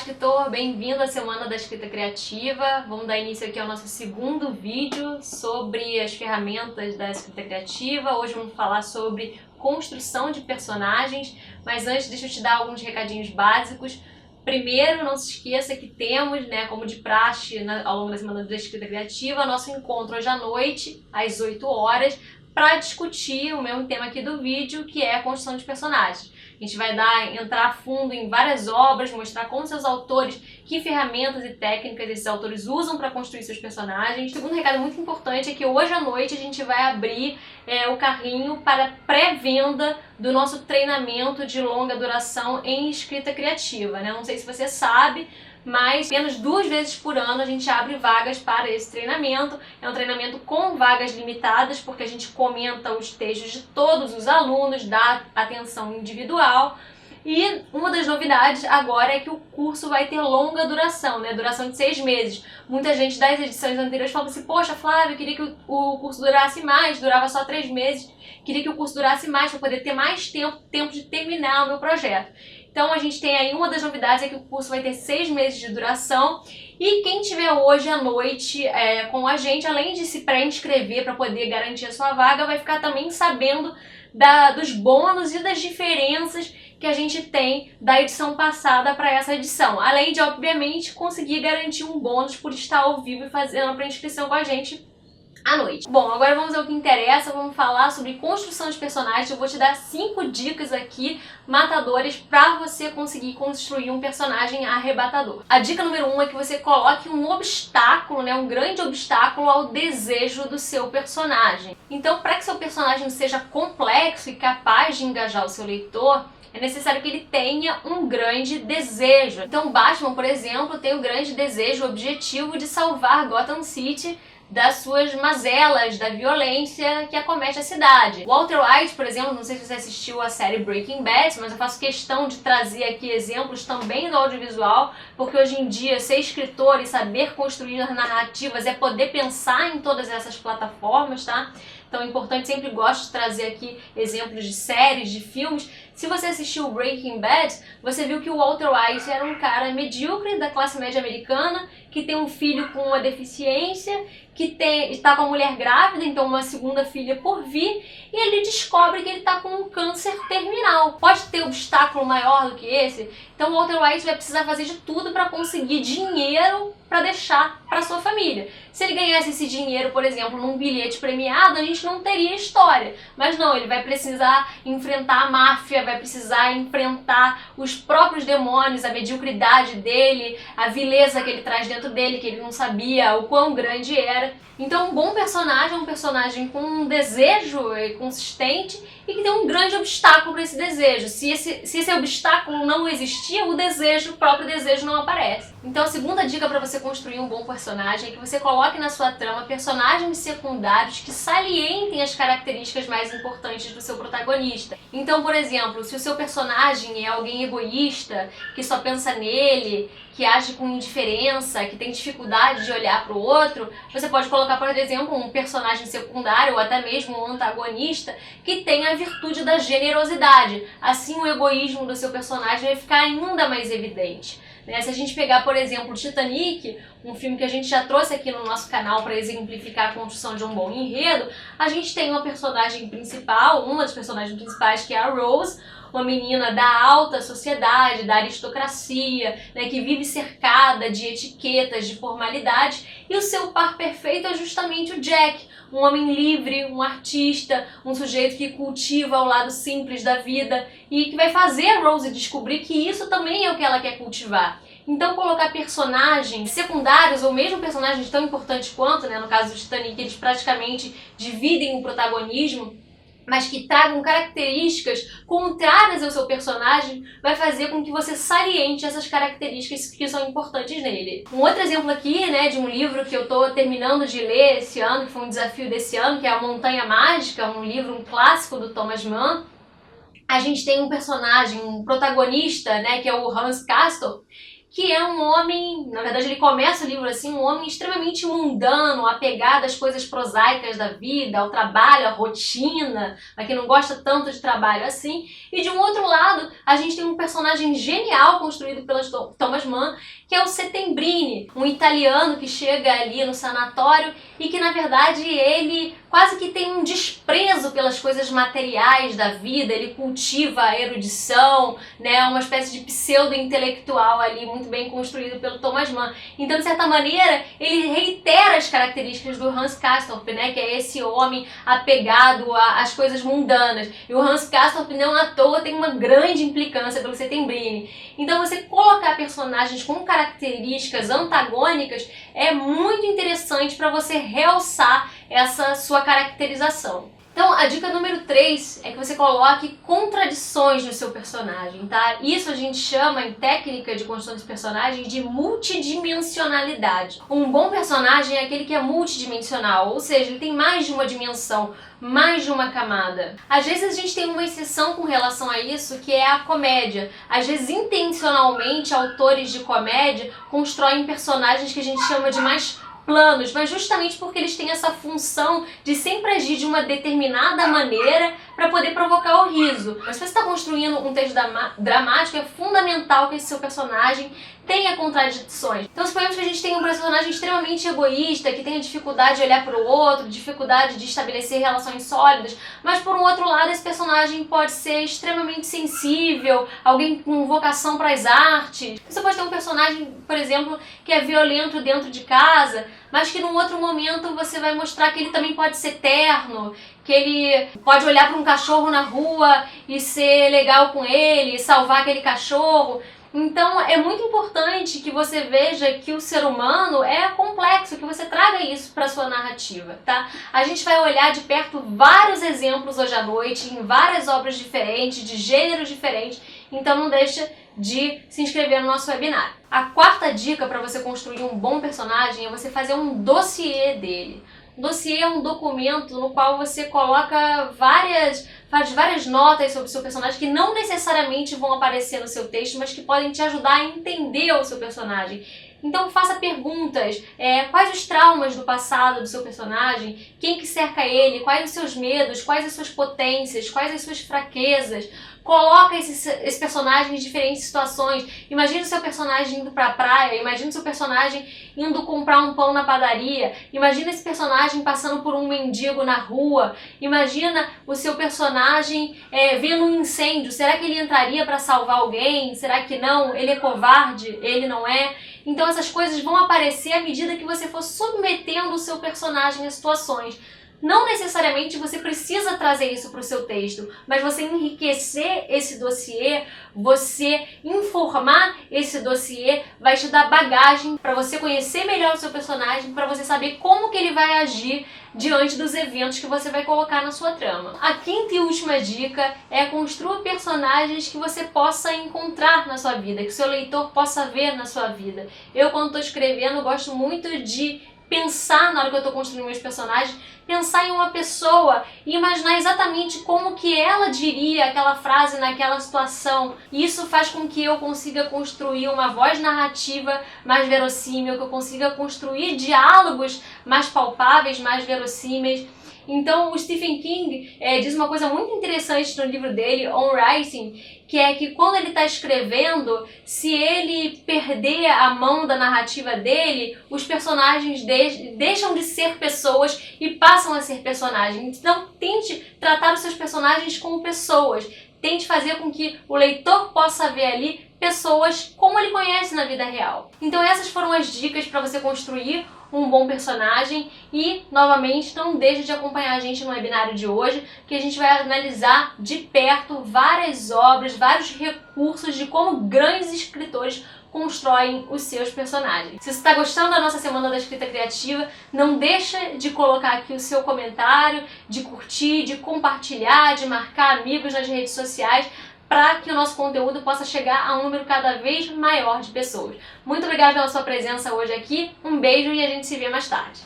escritor, bem-vindo à Semana da Escrita Criativa. Vamos dar início aqui ao nosso segundo vídeo sobre as ferramentas da escrita criativa. Hoje vamos falar sobre construção de personagens, mas antes deixa eu te dar alguns recadinhos básicos. Primeiro, não se esqueça que temos, como de praxe ao longo da Semana da Escrita Criativa, nosso encontro hoje à noite, às 8 horas, para discutir o mesmo tema aqui do vídeo, que é a construção de personagens. A gente vai entrar a fundo em várias obras, mostrar como seus autores, que ferramentas e técnicas esses autores usam para construir seus personagens. O segundo recado muito importante é que hoje à noite a gente vai abrir o carrinho para pré-venda do nosso treinamento de longa duração em escrita criativa. Não sei se você sabe, mas apenas 2 vezes por ano a gente abre vagas para esse treinamento. É um treinamento com vagas limitadas, porque a gente comenta os textos de todos os alunos, dá atenção individual. E uma das novidades agora é que o curso vai ter longa duração, duração de 6 meses. Muita gente das edições anteriores fala assim: poxa, Flávio, eu queria que o curso durasse mais, durava só 3 meses, queria que o curso durasse mais para poder ter mais tempo de terminar o meu projeto. Então a gente tem aí uma das novidades, é que o curso vai ter 6 meses de duração, e quem tiver hoje à noite com a gente, além de se pré-inscrever para poder garantir a sua vaga, vai ficar também sabendo dos bônus e das diferenças que a gente tem da edição passada para essa edição, além de, obviamente, conseguir garantir um bônus por estar ao vivo e fazendo a pré-inscrição com a gente à noite. Bom, agora vamos ao que interessa, vamos falar sobre construção de personagens. Eu vou te dar 5 dicas aqui matadoras para você conseguir construir um personagem arrebatador. A dica número 1 é que você coloque um obstáculo, um grande obstáculo ao desejo do seu personagem. Então, para que seu personagem seja complexo e capaz de engajar o seu leitor, é necessário que ele tenha um grande desejo. Então, Batman, por exemplo, tem o grande desejo, o objetivo de salvar Gotham City das suas mazelas, da violência que acomete a cidade. Walter White, por exemplo, não sei se você assistiu a série Breaking Bad, mas eu faço questão de trazer aqui exemplos também do audiovisual, porque hoje em dia ser escritor e saber construir narrativas é poder pensar em todas essas plataformas, tá? Então é importante, sempre gosto de trazer aqui exemplos de séries, de filmes. Se você assistiu Breaking Bad, você viu que o Walter White era um cara medíocre da classe média americana, que tem um filho com uma deficiência, que está com a mulher grávida, então uma segunda filha por vir, e ele descobre que ele está com um câncer terminal. Pode ter obstáculo maior do que esse? Então o Walter White vai precisar fazer de tudo para conseguir dinheiro para deixar para sua família. Se ele ganhasse esse dinheiro, por exemplo, num bilhete premiado, a gente não teria história. Mas não, ele vai precisar enfrentar a máfia, vai precisar enfrentar os próprios demônios, a mediocridade dele, a vileza que ele traz dentro dele, que ele não sabia o quão grande era. Então um bom personagem é um personagem com um desejo consistente e que tem um grande obstáculo para esse desejo. Se esse obstáculo não existia, o próprio desejo não aparece. Então a segunda dica para você construir um bom personagem é que você coloque na sua trama personagens secundários que salientem as características mais importantes do seu protagonista. Então, por exemplo, se o seu personagem é alguém egoísta, que só pensa nele, que age com indiferença, que tem dificuldade de olhar para o outro, você pode colocar, por exemplo, um personagem secundário ou até mesmo um antagonista que tem a virtude da generosidade. Assim o egoísmo do seu personagem vai ficar ainda mais evidente. Se a gente pegar, por exemplo, Titanic, um filme que a gente já trouxe aqui no nosso canal para exemplificar a construção de um bom enredo, a gente tem uma personagem principal, uma das personagens principais, que é a Rose, uma menina da alta sociedade, da aristocracia, que vive cercada de etiquetas, de formalidades, e o seu par perfeito é justamente o Jack, um homem livre, um artista, um sujeito que cultiva o lado simples da vida e que vai fazer a Rose descobrir que isso também é o que ela quer cultivar. Então colocar personagens secundários ou mesmo personagens tão importantes quanto, no caso do Titanic, eles praticamente dividem o protagonismo, mas que tragam características contrárias ao seu personagem, vai fazer com que você saliente essas características que são importantes nele. Um outro exemplo aqui, de um livro que eu estou terminando de ler esse ano, que foi um desafio desse ano, que é A Montanha Mágica, um clássico do Thomas Mann. A gente tem um personagem, um protagonista, que é o Hans Castorp, que é um homem, na verdade ele começa o livro assim, um homem extremamente mundano, apegado às coisas prosaicas da vida, ao trabalho, à rotina, mas que não gosta tanto de trabalho assim. E de um outro lado, a gente tem um personagem genial construído pelo Thomas Mann, que é o Settembrini, um italiano que chega ali no sanatório e que na verdade ele quase que tem um desprezo pelas coisas materiais da vida, ele cultiva a erudição, né, uma espécie de pseudo-intelectual ali, muito bem construído pelo Thomas Mann. Então, de certa maneira, ele reitera as características do Hans Castorp, né, que é esse homem apegado às coisas mundanas. E o Hans Castorp, não à toa, tem uma grande implicância pelo Settembrini. Então, você colocar personagens com características antagônicas é muito interessante para você realçar essa sua caracterização. Então, a dica número 3 é que você coloque contradições no seu personagem, tá? Isso a gente chama, em técnica de construção de personagem, de multidimensionalidade. Um bom personagem é aquele que é multidimensional, ou seja, ele tem mais de uma dimensão, mais de uma camada. Às vezes a gente tem uma exceção com relação a isso, que é a comédia. Às vezes, intencionalmente, autores de comédia constroem personagens que a gente chama de mais planos, mas justamente porque eles têm essa função de sempre agir de uma determinada maneira para poder provocar o riso. Mas se você está construindo um texto dramático, é fundamental que esse seu personagem tenha contradições. Então suponhamos que a gente tem um personagem extremamente egoísta, que tenha dificuldade de olhar para o outro, dificuldade de estabelecer relações sólidas, mas por um outro lado esse personagem pode ser extremamente sensível, alguém com vocação para as artes. Você pode ter um personagem, por exemplo, que é violento dentro de casa, mas que num outro momento você vai mostrar que ele também pode ser terno, que ele pode olhar para um cachorro na rua e ser legal com ele, salvar aquele cachorro. Então é muito importante que você veja que o ser humano é complexo, que você traga isso para sua narrativa, tá? A gente vai olhar de perto vários exemplos hoje à noite, em várias obras diferentes, de gêneros diferentes, então não deixa de se inscrever no nosso webinar. A quarta dica para você construir um bom personagem é você fazer um dossiê dele. Dossiê é um documento no qual você coloca faz várias notas sobre o seu personagem que não necessariamente vão aparecer no seu texto, mas que podem te ajudar a entender o seu personagem. Então faça perguntas, quais os traumas do passado do seu personagem, quem que cerca ele, quais os seus medos, quais as suas potências, quais as suas fraquezas. Coloca esse personagem em diferentes situações. Imagina o seu personagem indo para a praia, imagina o seu personagem indo comprar um pão na padaria, imagina esse personagem passando por um mendigo na rua, imagina o seu personagem vendo um incêndio. Será que ele entraria para salvar alguém? Será que não? Ele é covarde? Ele não é? Então essas coisas vão aparecer à medida que você for submetendo o seu personagem a situações. Não necessariamente você precisa trazer isso para o seu texto, mas você enriquecer esse dossiê, você informar esse dossiê, vai te dar bagagem para você conhecer melhor o seu personagem, para você saber como que ele vai agir diante dos eventos que você vai colocar na sua trama. A quinta e última dica é construa personagens que você possa encontrar na sua vida, que o seu leitor possa ver na sua vida. Eu, quando estou escrevendo, gosto muito de pensar, na hora que eu estou construindo meus personagens, pensar em uma pessoa e imaginar exatamente como que ela diria aquela frase naquela situação. E isso faz com que eu consiga construir uma voz narrativa mais verossímil, que eu consiga construir diálogos mais palpáveis, mais verossímeis. Então o Stephen King diz uma coisa muito interessante no livro dele, On Writing, que é que quando ele está escrevendo, se ele perder a mão da narrativa dele, os personagens deixam de ser pessoas e passam a ser personagens. Então tente tratar os seus personagens como pessoas. Tente fazer com que o leitor possa ver ali pessoas como ele conhece na vida real. Então essas foram as dicas para você construir um bom personagem e, novamente, não deixe de acompanhar a gente no webinário de hoje, que a gente vai analisar de perto várias obras, vários recursos de como grandes escritores constroem os seus personagens. Se você está gostando da nossa Semana da Escrita Criativa, não deixa de colocar aqui o seu comentário, de curtir, de compartilhar, de marcar amigos nas redes sociais, para que o nosso conteúdo possa chegar a um número cada vez maior de pessoas. Muito obrigada pela sua presença hoje aqui, um beijo e a gente se vê mais tarde.